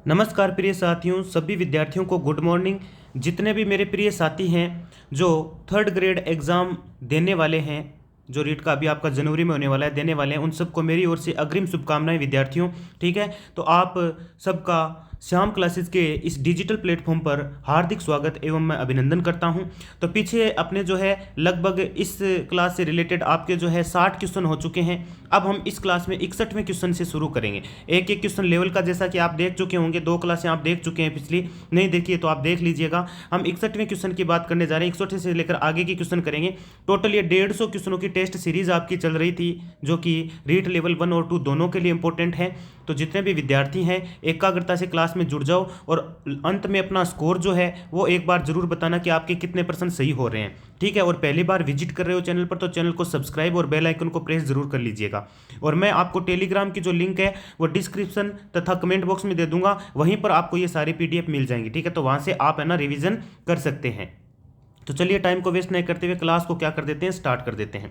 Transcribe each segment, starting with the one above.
नमस्कार प्रिय साथियों, सभी विद्यार्थियों को गुड मॉर्निंग। जितने भी मेरे प्रिय साथी हैं जो थर्ड ग्रेड एग्ज़ाम देने वाले हैं, जो रीट का अभी आपका जनवरी में होने वाला है, देने वाले हैं, उन सबको मेरी ओर से अग्रिम शुभकामनाएं विद्यार्थियों। ठीक है, तो आप सबका श्याम क्लासेस के इस डिजिटल प्लेटफॉर्म पर हार्दिक स्वागत एवं मैं अभिनंदन करता हूं। तो पीछे अपने जो है लगभग इस क्लास से रिलेटेड आपके जो है 60 क्वेश्चन हो चुके हैं। अब हम इस क्लास में 61वें क्वेश्चन से शुरू करेंगे। एक एक क्वेश्चन लेवल का जैसा कि आप देख चुके होंगे, 2 क्लासें आप देख चुके हैं, पिछली नहीं देखिए तो आप देख लीजिएगा। हम 61वें क्वेश्चन की बात करने जा रहे हैं, 61 से लेकर आगे की क्वेश्चन करेंगे। टोटल ये 150 क्वेश्चनों की टेस्ट सीरीज आपकी चल रही थी, जो कि रीट लेवल 1 और 2 दोनों के लिए इंपॉर्टेंट है। तो जितने भी विद्यार्थी हैं एकाग्रता से क्लास में जुड़ जाओ और अंत में अपना स्कोर जो है वो एक बार जरूर बताना कि आपके कितने % सही हो रहे हैं। ठीक है, और पहली बार विजिट कर रहे हो चैनल पर तो चैनल को सब्सक्राइब और बेल आइकन को प्रेस जरूर कर लीजिएगा। और मैं आपको टेलीग्राम की जो लिंक है वो डिस्क्रिप्शन तथा कमेंट बॉक्स में दे दूंगा, वहीं पर आपको ये सारी PDF मिल जाएंगी। ठीक है, तो वहां से आप है ना रिवीजन कर सकते हैं। तो चलिए टाइम को वेस्ट नहीं करते हुए क्लास को क्या कर देते हैं, स्टार्ट कर देते हैं।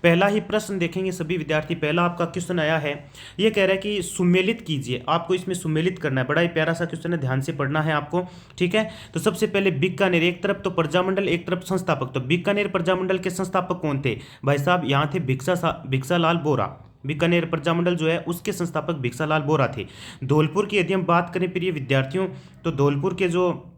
पहला ही प्रश्न देखेंगे सभी विद्यार्थी। पहला आपका क्वेश्चन आया है, ये कह रहा है कि सुमेलित कीजिए। आपको इसमें सुमेलित करना है, बड़ा ही प्यारा सा क्वेश्चन है, ध्यान से पढ़ना है आपको। ठीक है, तो सबसे पहले बीकानेर, एक तरफ तो प्रजामंडल एक तरफ संस्थापक। तो बीकानेर प्रजामंडल के संस्थापक कौन थे भाई साहब? यहाँ थे भिक्षालाल बोरा। बीकानेर प्रजामंडल जो है उसके संस्थापक भिक्षालाल बोरा थे। धौलपुर की यदि हम बात करें प्रिय विद्यार्थियों, तो धौलपुर के जो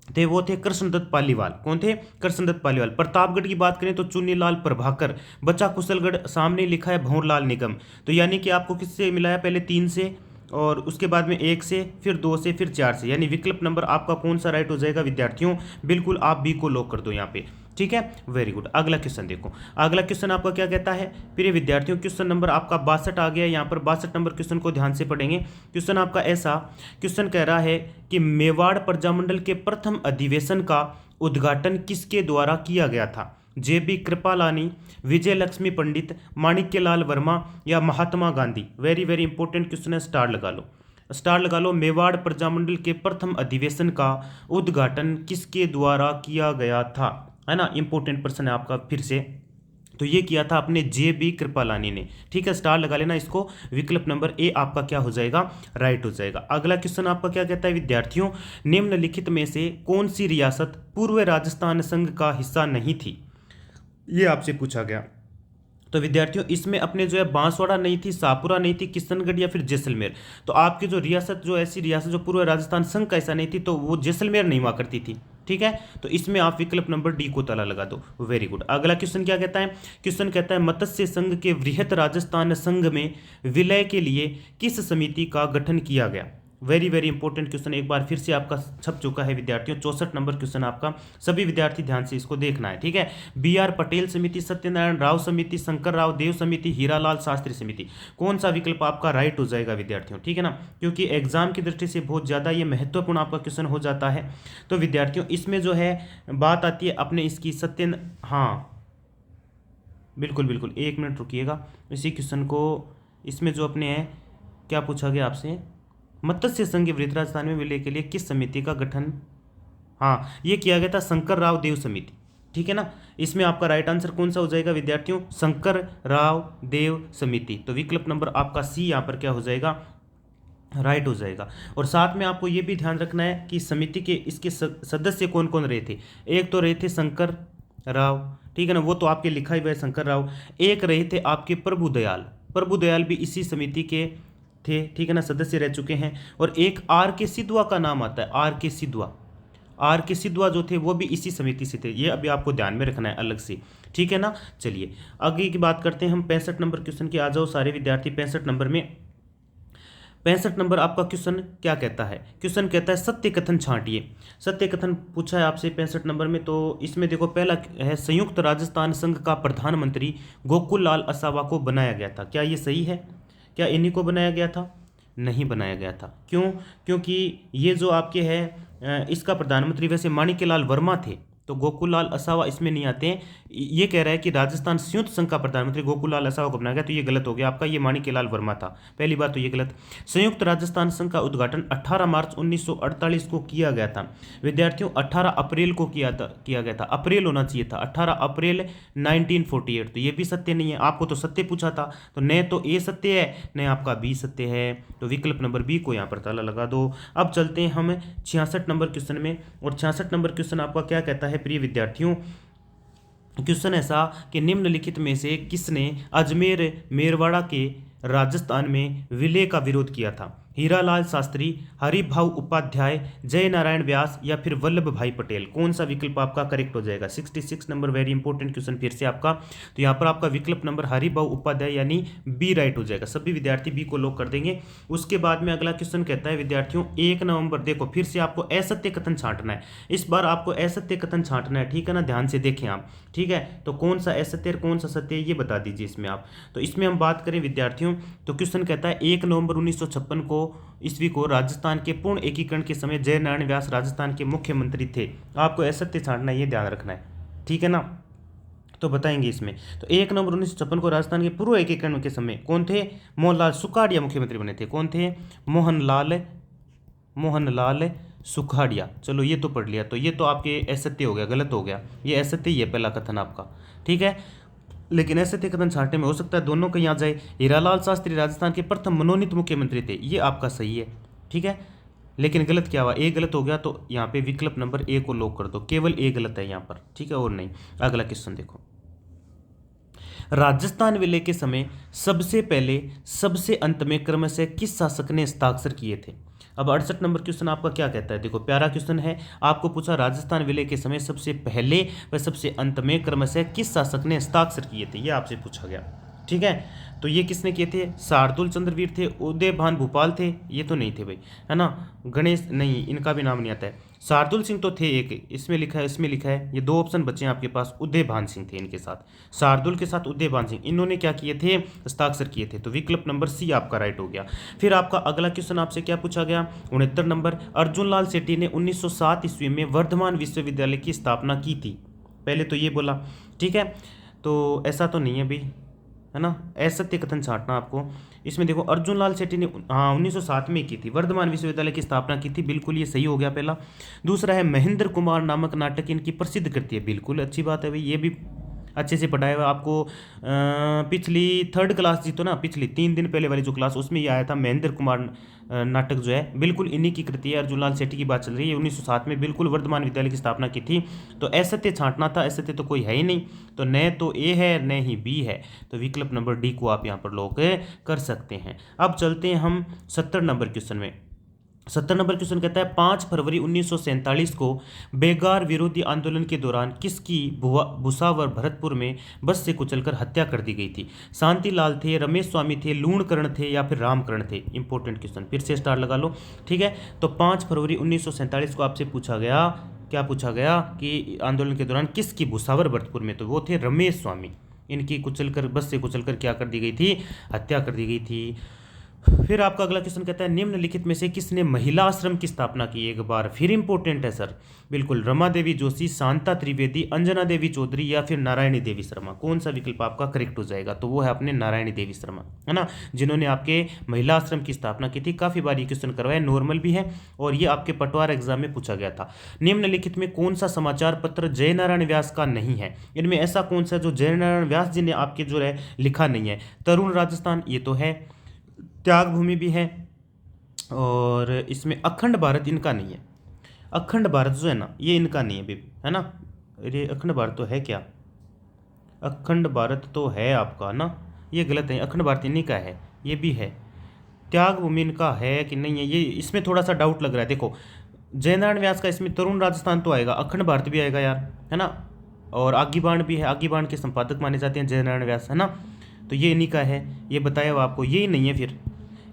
थे वो थे कृष्णदत्त पालीवाल। कौन थे? कृष्णदत्त पालीवाल। प्रतापगढ़ की बात करें तो चुन्नीलाल प्रभाकर। बचा कुशलगढ़, सामने लिखा है भंवरलाल निगम। तो यानी कि आपको किससे मिला है? पहले 3 से, और उसके बाद में 1 से, फिर 2 से, फिर 4 से। यानी विकल्प नंबर आपका कौन सा राइट हो जाएगा विद्यार्थियों? बिल्कुल आप बी को लॉक कर दो यहाँ पे। ठीक है, वेरी गुड। अगला क्वेश्चन देखो, अगला क्वेश्चन आपका क्या कहता है प्रिय विद्यार्थियों? क्वेश्चन नंबर आपका 62 आ गया। यहाँ पर 62 नंबर क्वेश्चन को ध्यान से पढ़ेंगे। क्वेश्चन आपका ऐसा क्वेश्चन कह रहा है कि मेवाड़ प्रजामंडल के प्रथम अधिवेशन का उद्घाटन किसके द्वारा किया गया था? JB कृपालानी, विजय लक्ष्मी पंडित, माणिक्यलाल वर्मा या Mahatma Gandhi? Very very important question है, स्टार लगा लो, स्टार लगा लो। मेवाड़ प्रजामंडल के प्रथम अधिवेशन का उद्घाटन किसके द्वारा किया गया था? है ना, इंपॉर्टेंट प्रश्न है आपका फिर से। तो ये किया था अपने JB कृपालानी ने। ठीक है, स्टार लगा लेना इसको। विकल्प नंबर ए आपका क्या हो जाएगा? राइट हो जाएगा। अगला क्वेश्चन आपका क्या कहता है विद्यार्थियों? निम्नलिखित में से कौन सी रियासत पूर्व राजस्थान संघ का हिस्सा नहीं थी? ये आपसे पूछा गया। तो विद्यार्थियों इसमें अपने जो है बांसवाड़ा नहीं थी, शाहपुरा नहीं थी, किशनगढ़ या फिर जैसलमेर। तो आपकी जो रियासत, जो ऐसी रियासत जो पूर्व राजस्थान संघ का ऐसा नहीं थी, तो वो जैसलमेर नहीं हुआ करती थी। ठीक है, तो इसमें आप विकल्प नंबर डी को ताला लगा दो। Very good. अगला क्वेश्चन क्या कहता है? क्वेश्चन कहता है मत्स्य संघ के वृहत राजस्थान संघ में विलय के लिए किस समिति का गठन किया गया? वेरी वेरी इंपॉर्टेंट क्वेश्चन एक बार फिर से आपका छप चुका है विद्यार्थियों। 64 नंबर क्वेश्चन आपका, सभी विद्यार्थी ध्यान से इसको देखना है। ठीक है, BR पटेल समिति, सत्यनारायण राव समिति, शंकर राव देव समिति, हीरालाल शास्त्री समिति? कौन सा विकल्प आपका राइट हो जाएगा विद्यार्थियों? ठीक है ना, क्योंकि एग्जाम की दृष्टि से बहुत ज़्यादा ये महत्वपूर्ण आपका क्वेश्चन हो जाता है। तो विद्यार्थियों इसमें जो है बात आती है अपने इसकी हाँ बिल्कुल बिल्कुल, 1 मिनट रुकिएगा। इसी क्वेश्चन को इसमें जो अपने है क्या पूछा गया आपसे? मत्स्य संघ के वृहत राजस्थान में विलय के लिए किस समिति का गठन, हाँ ये किया गया था शंकर राव देव समिति। ठीक है ना, इसमें आपका राइट आंसर कौन सा हो जाएगा विद्यार्थियों? शंकर राव देव समिति। तो विकल्प नंबर आपका सी यहाँ पर क्या हो जाएगा? राइट हो जाएगा। और साथ में आपको ये भी ध्यान रखना है कि समिति के इसके सदस्य कौन कौन रहे थे। एक तो रहे थे शंकर राव, ठीक है ना, वो तो आपके लिखा ही हुआ है शंकर राव। एक रहे थे आपके प्रभुदयाल, प्रभुदयाल भी इसी समिति के थे। ठीक है ना, सदस्य रह चुके हैं। और एक RK सिद्धवा का नाम आता है, RK सिद्धवा। RK सिद्धवा जो थे वो भी इसी समिति से थे, ये अभी आपको ध्यान में रखना है अलग से। ठीक है ना, चलिए आगे की बात करते हैं हम। 65 नंबर क्वेश्चन की आ जाओ सारे विद्यार्थी। 65 नंबर में 65 नंबर आपका क्वेश्चन क्या कहता है? क्वेश्चन कहता है सत्य कथन छांटिए। सत्य कथन पूछा है आपसे 65 नंबर में। तो इसमें देखो पहला है संयुक्त राजस्थान संघ का प्रधानमंत्री गोकुल लाल असावा को बनाया गया था। क्या ये सही है? क्या इन्हीं को बनाया गया था? नहीं बनाया गया था। क्यों? क्योंकि ये जो आपके है इसका प्रधानमंत्री वैसे माणिक्यलाल वर्मा थे। तो गोकुललाल असावा इसमें नहीं आते हैं। ये कह रहा है कि राजस्थान संयुक्त संघ का प्रधानमंत्री गोकुललाल असावा को बनाया गया, तो ये गलत हो गया आपका, ये माणिक्यलाल वर्मा था। पहली बात तो ये गलत। संयुक्त राजस्थान संघ का उद्घाटन 18 मार्च 1948 को किया गया था। विद्यार्थियों 18 अप्रैल को किया गया था, अप्रैल होना चाहिए था, 18 अप्रैल 1948। तो ये भी सत्य नहीं है, आपको तो सत्य पूछा था, तो न तो ए सत्य है न आपका बी सत्य है, तो विकल्प नंबर बी को यहाँ पर ताला लगा दो। अब चलते हैं हम 66 नंबर क्वेश्चन में, और 66 नंबर क्वेश्चन आपका क्या कहता है प्रिय विद्यार्थियों। क्वेश्चन ऐसा कि निम्नलिखित में से किसने अजमेर मेरवाड़ा के राजस्थान में विलय का विरोध किया था? हीरालाल शास्त्री, हरिभाऊ उपाध्याय, जय नारायण व्यास या फिर वल्लभ भाई पटेल? कौन सा विकल्प आपका करेक्ट हो जाएगा? 66 नंबर वेरी इंपॉर्टेंट क्वेश्चन फिर से आपका। तो यहाँ पर आपका विकल्प नंबर हरिभाऊ उपाध्याय यानी बी राइट हो जाएगा। सभी विद्यार्थी बी को लॉक कर देंगे। उसके बाद में अगला क्वेश्चन कहता है विद्यार्थियों 1 नवंबर, देखो फिर से आपको असत्य कथन छांटना है, इस बार आपको असत्य कथन छांटना है, ठीक है ना, ध्यान से देखें आप, ठीक है। तो कौन सा असत्य और कौन सा सत्य ये बता दीजिए इसमें आप। तो इसमें हम बात करें विद्यार्थियों, तो क्वेश्चन कहता है 1 नवंबर 1956 को ईस्वी को राजस्थान के पूर्ण एकीकरण के समय जय नारायण व्यास राजस्थान के मुख्यमंत्री थे। आपको असत्य छांटना है, ये ध्यान रखना है, ठीक है ना। तो बताएंगे इसमें, तो 1 नवंबर 1956 को राजस्थान के पूर्व एकीकरण के समय कौन थे? मोहनलाल सुखाड़िया मुख्यमंत्री बने थे। कौन थे? मोहनलाल सुखाड़िया। चलो ये तो पढ़ लिया, तो ये तो आपके असत्य हो गया, गलत हो गया, ये असत्य ही है पहला कथन आपका, ठीक है। लेकिन असत्य कथन छांटने में हो सकता है दोनों कहीं आ जाए। हीरालाल शास्त्री राजस्थान के प्रथम मनोनीत मुख्यमंत्री थे, ये आपका सही है, ठीक है। लेकिन गलत क्या हुआ? ए गलत हो गया, तो यहाँ पे विकल्प नंबर ए को लॉक कर दो, केवल ए गलत है यहाँ पर, ठीक है, और नहीं। अगला क्वेश्चन देखो, राजस्थान विलय के समय सबसे पहले सबसे अंत में क्रमशः किस शासक ने हस्ताक्षर किए थे? अब 68 नंबर क्वेश्चन आपका क्या कहता है? देखो प्यारा क्वेश्चन है, आपको पूछा राजस्थान विलय के समय सबसे पहले व सबसे अंत में क्रमशः किस शासक ने हस्ताक्षर किए थे, ये आपसे पूछा गया, ठीक है। तो ये किसने किए थे? शार्दुल चंद्रवीर थे, उदयभान भोपाल थे, ये तो नहीं थे भाई, है ना। गणेश नहीं, इनका भी नाम नहीं आता है। शार्दुल सिंह तो थे एक, इसमें लिखा है, इसमें लिखा है, ये 2 ऑप्शन बचे हैं आपके पास, उदयभान सिंह थे इनके साथ, शार्दुल के साथ उदयभान सिंह, इन्होंने क्या किए थे? हस्ताक्षर किए थे। तो विकल्प नंबर सी आपका राइट हो गया। फिर आपका अगला क्वेश्चन आपसे क्या पूछा गया? 69 नंबर, अर्जुन लाल सेठी ने 1907 ईस्वी में वर्धमान विश्वविद्यालय की स्थापना की थी। पहले तो ये बोला, ठीक है, तो ऐसा तो नहीं है भाई, है ना, असत्य कथन छांटना आपको। इसमें देखो अर्जुन लाल सेठी ने 1907 में की थी, वर्धमान विश्वविद्यालय की स्थापना की थी, बिल्कुल ये सही हो गया पहला। दूसरा है महेंद्र कुमार नामक नाटक इनकी प्रसिद्ध कृति है, बिल्कुल अच्छी बात है भाई, ये भी अच्छे से पढ़ाया हुआ आपको। पिछली 3rd क्लास जी तो ना, पिछली 3 दिन पहले वाली जो क्लास, उसमें ये आया था महेंद्र कुमार नाटक जो है, बिल्कुल इन्हीं की कृति है। अर्जुन लाल सेठी की बात चल रही है, 1907 में बिल्कुल वर्धमान विद्यालय की स्थापना की थी। तो असत्य छांटना था, असत्य तो कोई है ही नहीं, तो न तो ए है न ही बी है, तो विकल्प नंबर डी को आप यहाँ पर लॉक कर सकते हैं। अब चलते हैं हम 70 नंबर क्वेश्चन में। 70 नंबर क्वेश्चन कहता है 5 फरवरी 1947 को बेगार विरोधी आंदोलन के दौरान किसकी भुसावर भरतपुर में बस से कुचलकर हत्या कर दी गई थी? शांतिलाल थे, रमेश स्वामी थे, लूणकर्ण थे या फिर रामकर्ण थे? इंपॉर्टेंट क्वेश्चन, फिर से स्टार लगा लो, ठीक है। तो 5 फरवरी 1947 को आपसे पूछा गया, क्या पूछा गया कि आंदोलन के दौरान किसकी भुसावर भरतपुर में, तो वो थे रमेश स्वामी, इनकी कुचलकर, बस से कुचलकर क्या कर दी गई थी? हत्या कर दी गई थी। फिर आपका अगला क्वेश्चन कहता है निम्नलिखित में से किसने महिला आश्रम की स्थापना की? एक बार फिर इंपॉर्टेंट है सर, बिल्कुल, रमा देवी जोशी, शांता त्रिवेदी, अंजना देवी चौधरी या फिर नारायणी देवी शर्मा? कौन सा विकल्प आपका करेक्ट हो जाएगा? तो वो है अपने नारायणी देवी शर्मा, है ना, जिन्होंने आपके महिला आश्रम की स्थापना की थी। काफी बार ये क्वेश्चन करवाया, नॉर्मल भी है और ये आपके पटवार एग्जाम में पूछा गया था। निम्नलिखित में कौन सा समाचार पत्र जय नारायण व्यास का नहीं है? इनमें ऐसा कौन सा जो जय नारायण व्यास जी ने आपके जो है लिखा नहीं है? तरुण राजस्थान ये तो है, त्याग भूमि भी है, और इसमें अखंड भारत इनका नहीं है। अखंड भारत जो है ना, ये इनका नहीं है भी, है ना। अरे अखंड भारत तो है क्या? अखंड भारत तो है आपका ना, ये गलत है, अखंड भारत इन्हीं का है, ये भी है। त्याग भूमि इनका है कि नहीं है, ये इसमें थोड़ा सा डाउट लग रहा है। देखो जयनारायण व्यास का इसमें तरुण राजस्थान तो आएगा, अखंड भारत भी आएगा यार, है ना, और आगी बाण भी है, आगी बाण के संपादक माने जाते हैं जयनारायण व्यास, है ना। तो ये इन्हीं का है, ये बताया हुआ आपको, यही नहीं है, फिर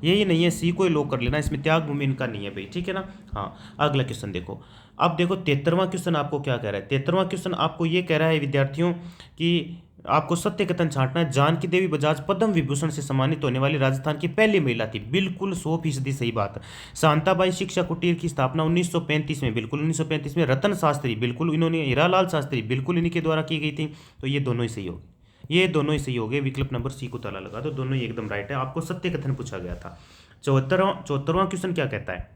यही नहीं है, सी को ही लॉक कर लेना, इसमें त्याग भूमि इनका नहीं है भाई, ठीक है ना। हाँ अगला क्वेश्चन देखो, अब देखो 73वां क्वेश्चन आपको क्या कह रहा है? 73वां क्वेश्चन आपको ये कह रहा है विद्यार्थियों कि आपको सत्य कथन छांटना है। जानकी देवी बजाज पद्म विभूषण से सम्मानित होने वाली राजस्थान की पहली महिला थी। बिल्कुल 100% सही बात। शांताबाई शिक्षा कुटीर की स्थापना 1935 में, बिल्कुल 1935 में। रतन शास्त्री, बिल्कुल इन्होंने, हीरालाल शास्त्री, बिल्कुल इन्हीं के द्वारा की गई थी। तो ये दोनों ही सही हो गए, ये दोनों ही सही हो गए। विकल्प नंबर सी को ताला लगा दो, दोनों ही एकदम राइट है। आपको सत्य कथन पूछा गया था। 74वां क्वेश्चन क्या कहता है,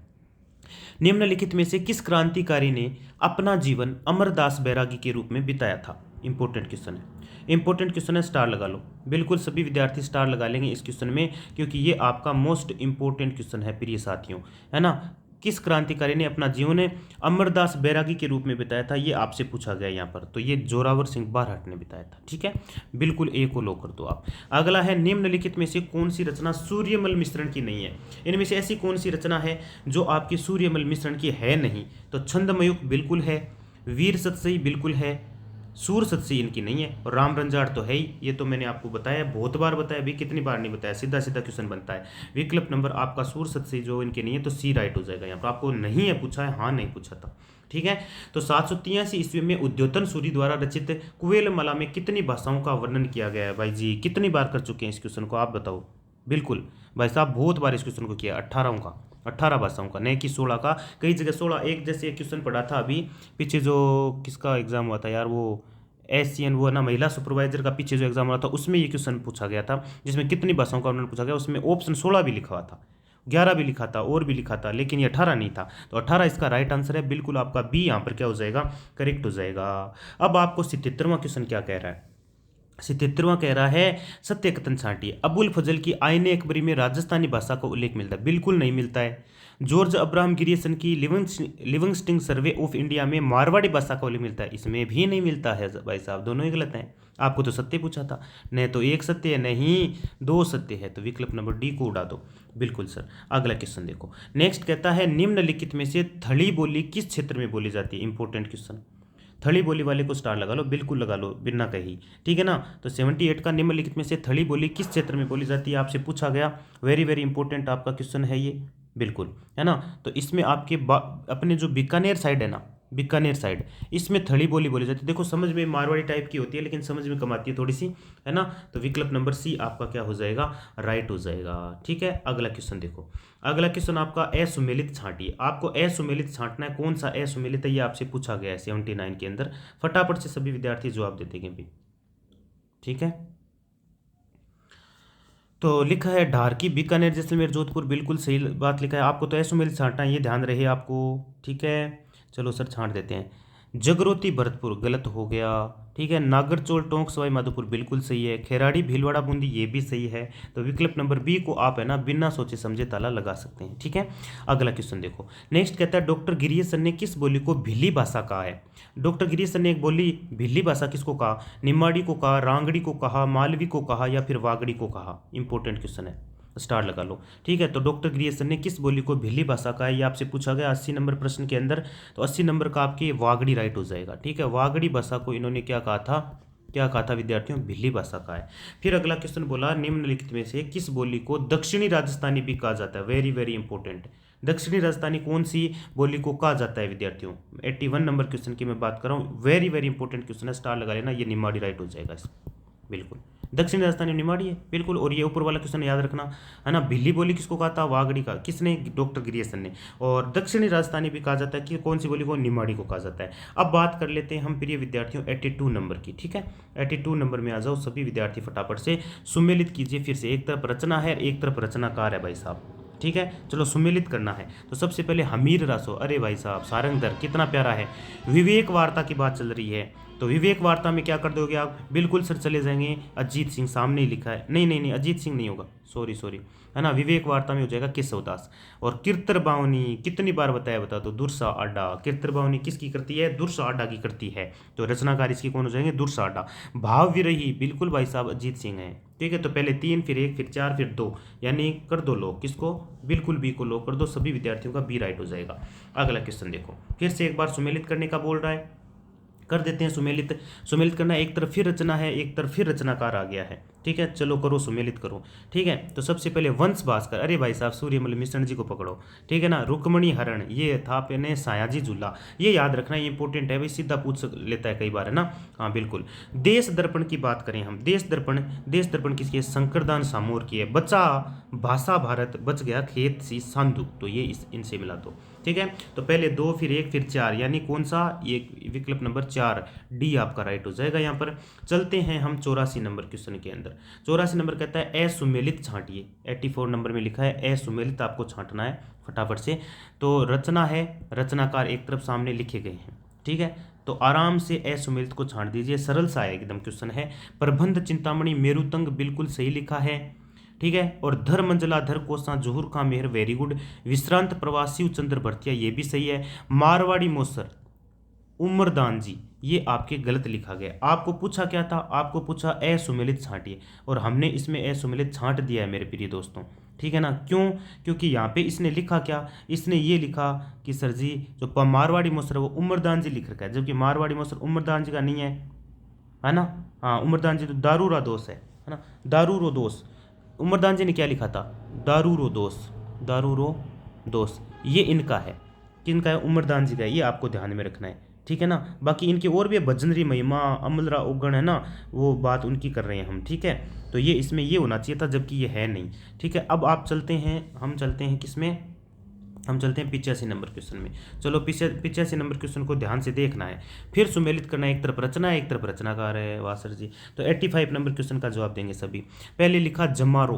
निम्नलिखित में से किस क्रांतिकारी ने अपना जीवन अमरदास बैरागी के रूप में बिताया था। इंपॉर्टेंट क्वेश्चन है, इंपॉर्टेंट क्वेश्चन है, स्टार लगा लो। बिल्कुल सभी विद्यार्थी स्टार लगा लेंगे इस क्वेश्चन में, क्योंकि ये आपका मोस्ट इंपॉर्टेंट क्वेश्चन है प्रिय साथियों, है ना। किस क्रांतिकारी ने अपना जीवन अमरदास बैरागी के रूप में बिताया था, ये आपसे पूछा गया यहाँ पर। तो ये जोरावर सिंह बारहट ने बिताया था, ठीक है। बिल्कुल ए को लो कर दो आप। अगला है, निम्नलिखित में से कौन सी रचना सूर्यमल मिश्रण की नहीं है। इनमें से ऐसी कौन सी रचना है जो आपकी सूर्यमल मिश्रण की है नहीं। तो छंदमयुक्त बिल्कुल है, वीर सतसई बिल्कुल है, सूर सतसी इनकी नहीं है, और राम रंजाड़ तो है ही। ये तो मैंने आपको बताया, बहुत बार बताया भी, कितनी बार नहीं बताया, सीधा सीधा क्वेश्चन बनता है। विकल्प नंबर आपका सूर सतसी जो इनके नहीं है, तो सी राइट हो जाएगा। यहाँ पर आपको नहीं है पूछा है, हाँ नहीं पूछा था, ठीक है। तो 783 ईस्वी में उद्योतन सूरी द्वारा रचित कुवेलमाला में कितनी भाषाओं का वर्णन किया गया है। भाई जी कितनी बार कर चुके हैं इस क्वेश्चन को, आप बताओ। बिल्कुल भाई साहब बहुत बार इस क्वेश्चन को किया, 18 भाषाओं का, नहीं कि 16 का। कई जगह 16, एक जैसे एक क्वेश्चन पढ़ा था अभी पीछे, जो किसका एग्जाम हुआ था यार, वो एससीएन, वो ना महिला सुपरवाइजर का पीछे जो एग्जाम हुआ था, उसमें ये क्वेश्चन पूछा गया था, जिसमें कितनी भाषाओं का वर्णन पूछा गया। उसमें ऑप्शन 16 भी लिखा हुआ था, 11 भी लिखा था, और भी लिखा था, लेकिन ये 18 नहीं था। तो 18 इसका राइट आंसर है। बिल्कुल आपका बी यहाँ पर क्या हो जाएगा, करेक्ट हो जाएगा। अब आपको 77वां क्वेश्चन क्या कह रहा है, 77वां कह रहा है, सत्य कथन छांटिए। अबुल फजल की आईने अकबरी में राजस्थानी भाषा का उल्लेख मिलता है। बिल्कुल नहीं मिलता है। जॉर्ज अब्राहम गिरियसन की लिविंगस्टन सर्वे ऑफ इंडिया में मारवाड़ी भाषा का उल्लेख मिलता है। इसमें भी नहीं मिलता है भाई साहब, दोनों ही गलत हैं। आपको तो सत्य पूछा था, नहीं तो एक सत्य है, नहीं 2 सत्य है। तो विकल्प नंबर डी को उड़ा दो। बिल्कुल सर। अगला क्वेश्चन देखो, नेक्स्ट कहता है, निम्नलिखित में से थली बोली किस क्षेत्र में बोली जाती है। इंपॉर्टेंट क्वेश्चन, थली बोली वाले को स्टार लगा लो, बिल्कुल लगा लो बिना कही, ठीक है ना। तो 78 का, निम्नलिखित में से थली बोली किस क्षेत्र में बोली जाती है, आपसे पूछा गया। वेरी वेरी इंपॉर्टेंट आपका क्वेश्चन है ये, बिल्कुल, है ना। तो इसमें आपके अपने जो बीकानेर साइड है ना, बीकानेर साइड, इसमें थली बोली जाती है। देखो समझ में मारवाड़ी टाइप की होती है, लेकिन समझ में कम आती है थोड़ी सी, है ना। तो विकल्प नंबर सी आपका क्या हो जाएगा, राइट हो जाएगा, ठीक है। अगला क्वेश्चन देखो, अगला क्वेश्चन आपका असुमेलित छांटिए। आपको असुमेलित छांटना है, कौन सा असुमेलित है ये आपसे पूछा गया है 79 के अंदर। फटाफट से सभी विद्यार्थी जवाब दे देंगे भी, ठीक है। तो लिखा है ढारकी, बीकानेर, जैसलमेर, जोधपुर, बिल्कुल सही बात लिखा है। आपको तो असुमेलित छांटना है, ये ध्यान रहे आपको, ठीक है। चलो सर छांट देते हैं। जगरोती भरतपुर गलत हो गया, ठीक है। नागरचोल टोंक सवाई माधोपुर बिल्कुल सही है। खेराड़ी भीलवाड़ा बूंदी ये भी सही है। तो विकल्प नंबर बी को आप है ना बिना सोचे समझे ताला लगा सकते हैं, ठीक है। अगला क्वेश्चन देखो, नेक्स्ट कहता है, डॉक्टर गिरियसन ने किस बोली को भिल्ली भाषा कहा है। डॉक्टर गिरियसन ने एक बोली भिल्ली भाषा किसको कहा, निमाड़ी को कहा, रांगड़ी को कहा, मालवी को कहा, या फिर वागड़ी को कहा। इंपॉर्टेंट क्वेश्चन है, स्टार लगा लो, ठीक है। तो डॉक्टर ग्रियर्सन ने किस बोली को भिल्ली भाषा का है, ये आपसे पूछा गया 80 नंबर प्रश्न के अंदर। तो 80 नंबर का आपकी वागड़ी राइट हो जाएगा, ठीक है। वागड़ी भाषा को इन्होंने क्या कहा था, क्या कहा था विद्यार्थियों, भिल्ली भाषा का है। फिर अगला क्वेश्चन बोला, निम्नलिखित में से किस बोली को दक्षिणी राजस्थानी भी कहा जाता है। वेरी वेरी इंपॉर्टेंट, दक्षिणी राजस्थानी कौन सी बोली को कहा जाता है विद्यार्थियों। 81 नंबर क्वेश्चन की मैं बात कर रहा हूँ, वेरी वेरी इंपॉर्टेंट क्वेश्चन है, स्टार लगा लेना। ये निमाड़ी राइट हो जाएगा, बिल्कुल दक्षिणी राजस्थानी निमाड़ी है, बिल्कुल। और ये ऊपर वाला क्वेश्चन याद रखना, है ना। भिल्ली बोली किसको कहा था, वागड़ी का, किसने, डॉक्टर ग्रियर्सन ने। और दक्षिणी राजस्थानी भी कहा जाता है कि कौन सी बोली को, निमाड़ी को कहा जाता है। अब बात कर लेते हैं हम प्रिय विद्यार्थियों 82 नंबर की, ठीक है। 82 नंबर में आ जाओ सभी विद्यार्थी, फटाफट से सुमेलित कीजिए फिर से। एक तरफ रचना है, एक तरफ रचनाकार है भाई साहब, ठीक है। चलो सुमेलित करना है, तो सबसे पहले हमीर रासो, अरे भाई साहब सारंगधर कितना प्यारा है। विवेक वार्ता की बात चल रही है, तो विवेक वार्ता में क्या कर दोगे आप, बिल्कुल सर चले जाएंगे अजीत सिंह, सामने ही लिखा है, नहीं नहीं नहीं अजीत सिंह नहीं होगा, सॉरी, है ना। विवेक वार्ता में हो जाएगा केशवदास। और कीर्तर बावनी कितनी बार बताया, बता दो, दुर्सा आडा। कीर्तर बावनी किसकी करती है, दुर्सा आडा की करती है। तो रचनाकार इसकी कौन हो जाएंगे, दुर्सा आडा। भाव विरही बिल्कुल भाई साहब अजीत सिंह है, ठीक है। तो पहले 3 फिर 1 फिर 4 फिर 2, यानी कर दो लो, किसको, बिल्कुल बी को लो कर दो, सभी विद्यार्थियों का बी राइट हो जाएगा। अगला क्वेश्चन देखो, फिर से एक बार सुमेलित करने का बोल रहा है, कर देते हैं सुमेलित। सुमेलित करना, एक तरफ फिर रचना है, एक तरफ फिर रचनाकार आ गया है, ठीक है, चलो करो, सुमेलित करो। ठीक है, तो सबसे पहले वंश भास्कर, अरे भाई साहब सूर्यमल मिश्रण जी को पकड़ो। ठीक है ना, रुक्मणी हरण, ये था अपने सायाजी झूला, ये याद रखना, ये इंपॉर्टेंट है भाई, सीधा पूछ लेता है कई बार, है ना। हाँ बिल्कुल। देश दर्पण की बात करें हम, देश दर्पण किसकी है, शंकरदान सामोर की है। बचा भाषा भारत, बच गया खेत सी साधु, तो ये इनसे मिला दो। ठीक है, तो पहले 2 फिर 1 फिर 4, यानी कौन सा, ये विकल्प नंबर 4 डी आपका राइट हो जाएगा यहाँ पर। चलते हैं हम 84 नंबर क्वेश्चन के अंदर। 84 नंबर कहता है असुमेलित छांटिए। 84 नंबर में लिखा है असुमेलित, आपको छांटना है फटाफट से। तो रचना है, रचनाकार एक तरफ सामने लिखे गए हैं। ठीक है, तो आराम से असुमेलित को छांट दीजिए, सरल सा है एकदम क्वेश्चन है। प्रबंध चिंतामणि मेरुतंग बिल्कुल सही लिखा है। ठीक है, और धर मंजला धर कोसा जोहर का मेहर, वेरी गुड। विश्रांत प्रवासी चंद्र भरतिया, ये भी सही है। मारवाड़ी मोसर उमरदान जी, ये आपके गलत लिखा गया। आपको पूछा क्या था, आपको पूछा असुमेलित छांटिए, और हमने इसमें असुमेलित छांट दिया है मेरे प्रिय दोस्तों। ठीक है ना, क्यों, क्योंकि यहाँ पे इसने लिखा क्या, इसने ये लिखा कि सर जी जो मारवाड़ी मोसर है वो उमरदान जी लिख रखा है, जबकि मारवाड़ी मोसर उमरदान जी का नहीं है ना। हाँ, उमरदान जी तो दारूरा दोष है ना, दारूरो दोष। उमरदान जी ने क्या लिखा था, दारूरो दोष, दारूरो दोष, ये इनका है, किनका है, उमरदान जी का है, ये आपको ध्यान में रखना है। ठीक है ना, बाकी इनके और भी भजनरी महिमा अमलरा उगण है ना, वो बात उनकी कर रहे हैं हम। ठीक है, तो ये इसमें ये होना चाहिए था, जबकि ये है नहीं। ठीक है, अब आप चलते हैं, हम चलते हैं किसमें, हम चलते हैं 85 नंबर क्वेश्चन में। चलो 85 नंबर क्वेश्चन को ध्यान से देखना है, फिर सुमेलित करना है, एक तरफ रचना है एक तरफ रचनाकार है, वाह सर जी। तो 85 नंबर क्वेश्चन का जवाब देंगे सभी। पहले लिखा जमारो,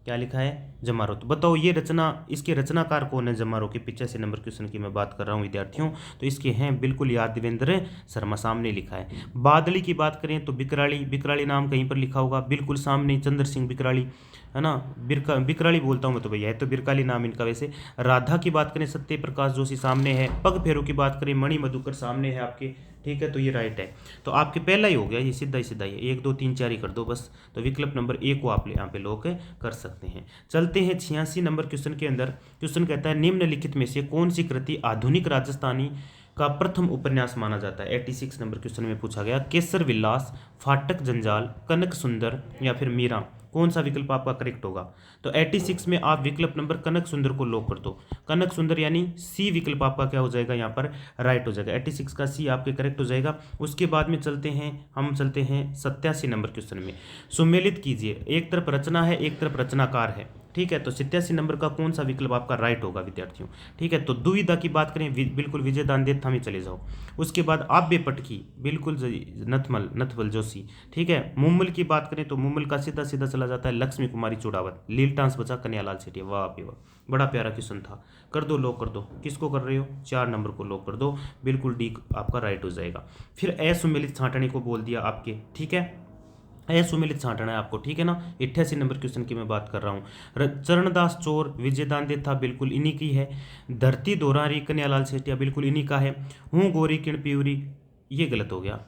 क्या लिखा है, जमारो। तो बताओ ये रचना, इसके रचनाकार कौन है जमारो के, 85 नंबर क्वेश्चन की मैं बात कर रहा हूँ विद्यार्थियों। तो इसके हैं बिल्कुल याद, देवेंद्र शर्मा, सामने लिखा है। बादली की बात करें तो बिकराली, बिकराली नाम कहीं पर लिखा होगा, बिल्कुल सामने चंद्र सिंह बिकराली, है ना, बिकराली बोलता हूँ मैं तो भैया, है तो बिरकाली नाम इनका वैसे। राधा की बात करें सत्य प्रकाश जोशी सामने है। पग फेरू की बात करें मणि मधुकर सामने है आपके। ठीक है, तो ये राइट है, तो आपके पहला ही हो गया, ये सीधा ही सीधा ही 1 2 3 4 ही कर दो बस। तो विकल्प नंबर 1 को आप यहाँ पे लोग कर सकते हैं। चलते हैं 86 नंबर क्वेश्चन के अंदर। क्वेश्चन कहता है निम्नलिखित में से कौन सी कृति आधुनिक राजस्थानी का प्रथम उपन्यास माना जाता है। 86 नंबर क्वेश्चन में पूछा गया, केसर विलास, फाटक जंजाल, कनक सुंदर या फिर मीरा, कौन सा विकल्प आपका करेक्ट होगा। तो 86 में आप विकल्प नंबर कनक सुंदर को लॉक कर दो। कनक सुंदर यानी सी विकल्प आपका क्या हो जाएगा, यहाँ पर राइट हो जाएगा। 86 का सी आपके करेक्ट हो जाएगा। उसके बाद में चलते हैं, हम चलते हैं 87 नंबर क्वेश्चन में। सुमेलित कीजिए, एक तरफ रचना है एक तरफ रचनाकार है। ठीक है, तो 87 नंबर का कौन सा विकल्प आपका राइट होगा विद्यार्थियों। ठीक है, तो दुविधा की बात करें बिल्कुल विजय दान देथा में चले जाओ। उसके बाद आव्य पटकी, बिल्कुल नथमल जोशी। ठीक है, मुम्मल की बात करें तो मुम्मल का सीधा सीधा चला जाता है लक्ष्मी कुमारी चूड़ावत। लील टांस बचा कन्यालाल सेठिया, वाह पे वाह, बड़ा प्यारा क्वेश्चन था। कर दो, लॉक कर दो। किसको कर रहे हो, 4 नंबर को लॉक कर दो, बिल्कुल डी आपका राइट हो जाएगा। फिर असुमेलित छांटने को बोल दिया आपके। ठीक है, असुमेलित छांटना है आपको। ठीक है ना, 88 नंबर क्वेश्चन की मैं बात कर रहा हूँ। चरणदास चोर, विजय दान देथा, बिल्कुल इन्हीं की है। धरती दोरारी, कन्यालाल सेठिया, बिल्कुल इन्हीं का है। हूँ गोरी किण प्यूरी, ये गलत हो गया,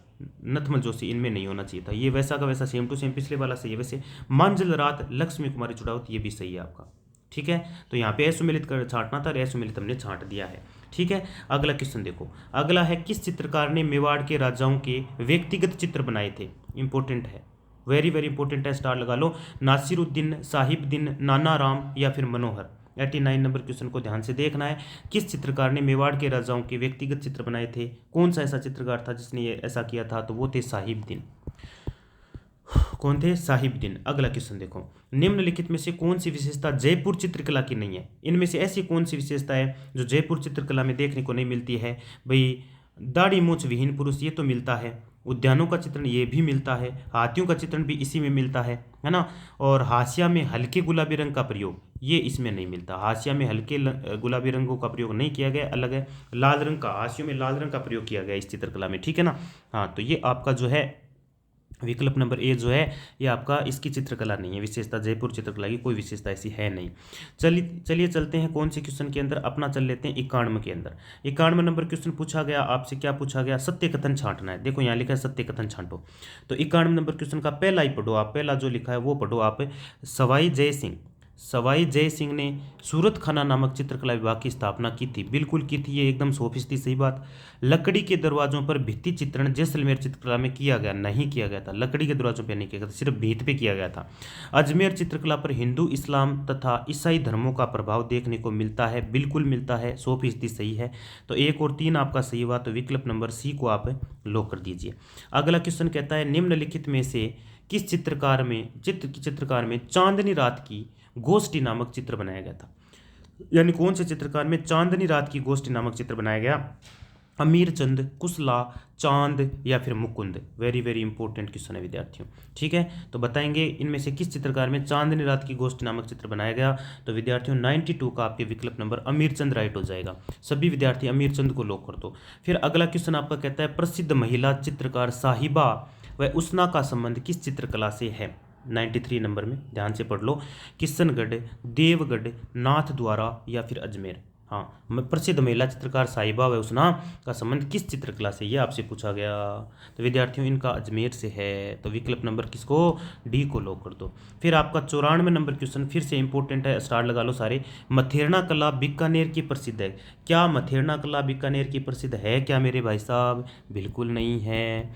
नथमल जोशी इनमें नहीं होना चाहिए था। ये वैसा का वैसा सेम टू सेम पिछले वाला सही है वैसे। मांझल रात, लक्ष्मी कुमारी चुड़ावत, ये भी सही है आपका। ठीक है, तो यहाँ पे असुमेलित कर छांटना था, असुमेलित हमने छांट दिया है। ठीक है, अगला क्वेश्चन देखो। अगला है, किस चित्रकार ने मेवाड़ के राजाओं के व्यक्तिगत चित्र बनाए थे। इंपॉर्टेंट है, वेरी वेरी इंपॉर्टेंट है, स्टार लगा लो। नासिरुद्दीन, साहिबदीन, नाना राम या फिर मनोहर। 89 नंबर क्वेश्चन को ध्यान से देखना है। किस चित्रकार ने मेवाड़ के राजाओं के व्यक्तिगत चित्र बनाए थे, कौन सा ऐसा चित्रकार था जिसने ये ऐसा किया था, तो वो थे साहिबदीन। कौन थे, साहिबदीन। अगला क्वेश्चन देखो, निम्नलिखित में से कौन सी विशेषता जयपुर चित्रकला की नहीं है। इनमें से ऐसी कौन सी विशेषता है जो जयपुर चित्रकला में देखने को नहीं मिलती है। भाई दाढ़ी मूछ विहीन पुरुष, ये तो मिलता है। उद्यानों का चित्रण ये भी मिलता है। हाथियों का चित्रण भी इसी में मिलता है ना। और हाशिया में हल्के गुलाबी रंग का प्रयोग, ये इसमें नहीं मिलता। हाशिया में हल्के गुलाबी रंगों का प्रयोग नहीं किया गया, अलग है। लाल रंग का, हाशियों में लाल रंग का प्रयोग किया गया इस चित्रकला में। ठीक है ना, हाँ, तो ये आपका जो है विकल्प नंबर ए जो है ये आपका, इसकी चित्रकला नहीं है विशेषता, जयपुर चित्रकला की कोई विशेषता ऐसी है नहीं। चलिए चलते हैं कौन से क्वेश्चन के अंदर, अपना चल लेते हैं 91 के अंदर। 91 नंबर क्वेश्चन पूछा गया आपसे, क्या पूछा गया, सत्य कथन छांटना है। देखो यहाँ लिखा है सत्य कथन छांटो। तो 91 नंबर क्वेश्चन का पहला ही पढ़ो आप, पहला जो लिखा है वो पढ़ो आप। सवाई जय सिंह सवाई जय सिंह ने सूरत खाना नामक चित्रकला विभाग की स्थापना की थी? बिल्कुल की थी, ये एकदम 100% सही बात। लकड़ी के दरवाजों पर भित्ति चित्रण जैसलमेर चित्रकला में किया गया? नहीं किया गया था, लकड़ी के दरवाजों पर नहीं किया गया था, सिर्फ भित्त पे किया गया था। अजमेर चित्रकला पर हिंदू, इस्लाम तथा ईसाई धर्मों का प्रभाव देखने को मिलता है? बिल्कुल मिलता है, 100% सही है। तो 1 और 3 आपका सही हुआ, तो विकल्प नंबर सी को आप लॉक कर दीजिए। अगला क्वेश्चन कहता है निम्नलिखित में से किस चित्रकार में चांदनी रात की गोष्ठी नामक चित्र बनाया गया था? यानी कौन से चित्रकार में चांदनी रात की गोष्ठी नामक चित्र बनाया गया? अमीर चंद, कुशला, चांद या फिर Mukund? Very very important question है विद्यार्थियों, ठीक है। तो बताएंगे इनमें से किस चित्रकार में चांदनी रात की गोष्ठी नामक चित्र बनाया गया? तो विद्यार्थियों 92 का आपके विकल्प नंबर अमीर चंद राइट हो जाएगा। सभी विद्यार्थी अमीर चंद को लॉक कर दो। फिर अगला क्वेश्चन आपका कहता है प्रसिद्ध महिला चित्रकार साहिबा व उसना का संबंध किस चित्रकला से है? 93 नंबर में ध्यान से पढ़ लो। किशनगढ़, देवगढ़, नाथद्वारा या फिर अजमेर? हाँ, प्रसिद्ध महिला चित्रकार साहिबा व उसना का संबंध किस चित्रकला से, ये आपसे पूछा गया। तो विद्यार्थियों इनका अजमेर से है, तो विकल्प नंबर किसको? डी को लॉक कर दो। फिर आपका 94 नंबर क्वेश्चन फिर से इंपॉर्टेंट है, स्टार लगा लो सारे। मथेरना कला बीकानेर की प्रसिद्ध है? क्या मथेरना कला बीकानेर की प्रसिद्ध है क्या मेरे भाई साहब? बिल्कुल नहीं है।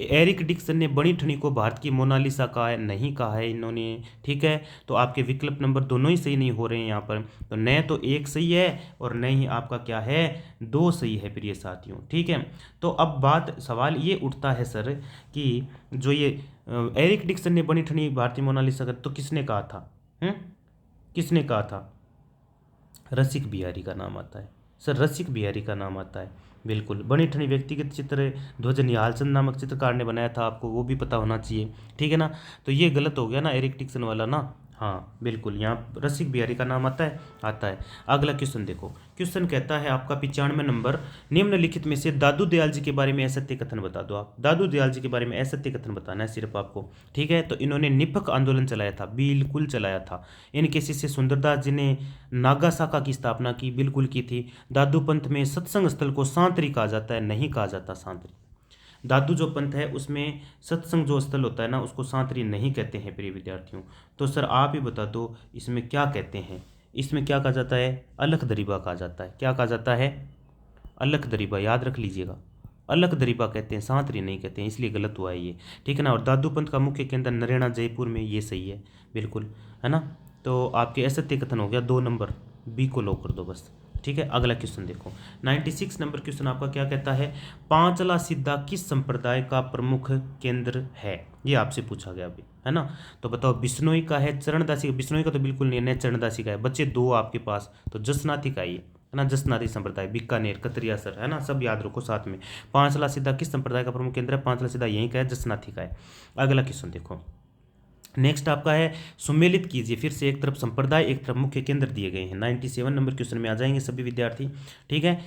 एरिक डिक्सन ने बनी ठनी को भारत की मोनालिसा कहा है? नहीं कहा है इन्होंने, ठीक है। तो आपके विकल्प नंबर दोनों ही सही नहीं हो रहे हैं यहाँ पर, तो न तो 1 सही है और न ही आपका क्या है 2 सही है प्रिय साथियों, ठीक है। तो अब सवाल ये उठता है सर कि जो ये एरिक डिक्सन ने बनी ठनी भारतीय मोनालिसा का तो किसने कहा था? किसने कहा था? रसिक बिहारी का नाम आता है सर, रसिक बिहारी का नाम आता है। बिल्कुल, बनी ठनी व्यक्तिगत चित्र ध्वज निहालचंद नामक चित्रकार ने बनाया था, आपको वो भी पता होना चाहिए, ठीक है ना। तो ये गलत हो गया ना एरिक डिक्सन वाला ना, हाँ बिल्कुल, यहाँ रसिक बिहारी का नाम आता है, आता है। अगला क्वेश्चन देखो, क्वेश्चन कहता है आपका 95 नंबर, निम्नलिखित में से दादू दयाल जी के बारे में असत्य कथन बता दो। आप दादू दयाल जी के बारे में असत्य कथन बताना है सिर्फ आपको, ठीक है। तो इन्होंने निपक आंदोलन चलाया था? बिल्कुल चलाया था। इनके शिष्य सुंदरदास जी ने नागा शाखा की स्थापना की? बिल्कुल की थी। दादू पंथ में सत्संग स्थल को सांतरी कहा जाता है? नहीं कहा जाता सांतरी। दादू जो पंथ है उसमें सत्संग जो स्थल होता है ना उसको सांतरी नहीं कहते हैं प्रिय विद्यार्थियों। तो सर आप ही बता दो इसमें क्या कहते हैं? इसमें क्या कहा जाता है? अलख दरीबा कहा जाता है। क्या कहा जाता है? अलख दरीबा, याद रख लीजिएगा, अलख दरीबा कहते हैं, सांतरी नहीं कहते हैं, इसलिए गलत हुआ है ये, ठीक है ना। और दादू पंथ का मुख्य केंद्र नरेना जयपुर में, ये सही है बिल्कुल, है ना। तो आपके असत्य कथन हो गया 2 नंबर, बी को लॉक कर दो बस, ठीक है। अगला क्वेश्चन देखो, 96 नंबर क्वेश्चन आपका क्या कहता है? पांचला सिद्धा किस संप्रदाय का प्रमुख केंद्र है? ये आपसे पूछा गया अभी, है ना। तो बताओ बिश्नोई का है, चरणदासी का? बिश्नोई का तो बिल्कुल नहीं है, चरणदासी का है। बच्चे 2 आपके पास, तो जसनाथी का ही है ना, जसनाथी संप्रदाय, बीकानेर, कतरिया सर, है ना, सब याद रखो साथ में। पांचला सिद्धा किस संप्रदाय का प्रमुख केंद्र है? पांचला सिद्धा यहीं का है, जसनाथी का है। अगला क्वेश्चन देखो, नेक्स्ट आपका है सुमेलित कीजिए, फिर से एक तरफ संप्रदाय एक तरफ मुख्य केंद्र दिए गए हैं। 97 नंबर क्वेश्चन में आ जाएंगे सभी विद्यार्थी, ठीक है।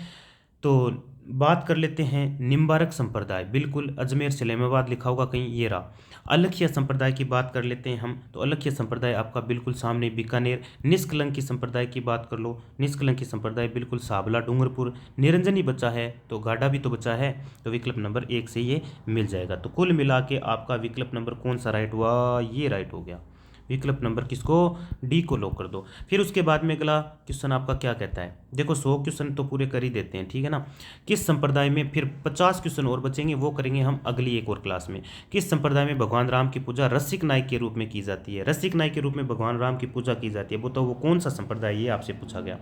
तो बात कर लेते हैं निम्बारक संप्रदाय, बिल्कुल अजमेर सलेमाबाद लिखा होगा कहीं, ये रहा। अलखिया संप्रदाय की बात कर लेते हैं हम, तो अलखिया संप्रदाय आपका बिल्कुल सामने बीकानेर। निष्कलंकी संप्रदाय की बात कर लो, निष्कलंकी संप्रदाय बिल्कुल साबला डूंगरपुर। निरंजनी बचा है तो गाडा भी तो बचा है, तो विकल्प नंबर 1 से ये मिल जाएगा। तो कुल मिला के आपका विकल्प नंबर कौन सा राइट हुआ? ये राइट हो गया। विकल्प नंबर किसको? डी को लॉक कर दो। फिर उसके बाद में अगला क्वेश्चन आपका क्या कहता है? देखो 100 क्वेश्चन तो पूरे कर ही देते हैं, ठीक है ना। किस संप्रदाय में, फिर 50 क्वेश्चन और बचेंगे, वो करेंगे हम अगली एक और क्लास में। किस संप्रदाय में भगवान राम की पूजा रसिक नायक के रूप में की जाती है? रसिक नायक के रूप में भगवान राम की पूजा की जाती है, वो तो वो कौन सा संप्रदाय, ये आपसे पूछा गया।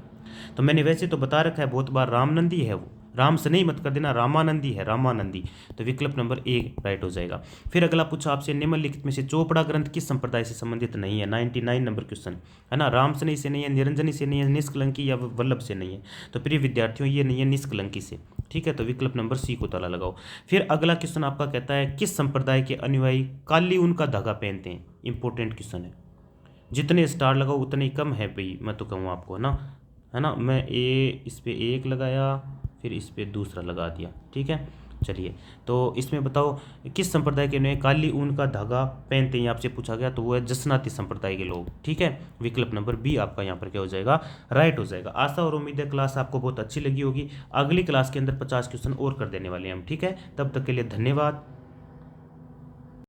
तो मैंने वैसे तो बता रखा है बहुत बार, रामनंदी है वो, राम से नहीं मत कर देना, रामानंदी है, रामानंदी। तो विकल्प नंबर 1 राइट हो जाएगा। फिर अगला पूछा आपसे निम्नलिखित में से चोपड़ा ग्रंथ किस संप्रदाय से संबंधित नहीं है? 99 नंबर क्वेश्चन, है ना। रामसनी से नहीं है, निरंजनी से नहीं है, निष्कलंकी या वल्लभ से नहीं है। तो प्रिय विद्यार्थियों ये नहीं है निष्कलंकी से, ठीक है। तो विकल्प नंबर सी को ताला लगाओ। फिर अगला क्वेश्चन आपका कहता है किस संप्रदाय के अनुयायी काली ऊन का धागा पहनते हैं? इंपॉर्टेंट क्वेश्चन है, जितने स्टार लगाओ उतने ही कम है भाई, मैं तो कहूँ आपको ना, है ना। मैं इस पे 1 लगाया, फिर इस पे दूसरा लगा दिया, ठीक है। चलिए, तो इसमें बताओ किस संप्रदाय के ने काली ऊन का धागा पहनते हैं, आपसे पूछा गया। तो वो है जसनाती संप्रदाय के लोग, ठीक है। विकल्प नंबर बी आपका यहाँ पर क्या हो जाएगा? राइट हो जाएगा। आशा और उम्मीद है क्लास आपको बहुत अच्छी लगी होगी। अगली क्लास के अंदर 50 क्वेश्चन और कर देने वाले हैं हम, ठीक है। तब तक के लिए धन्यवाद।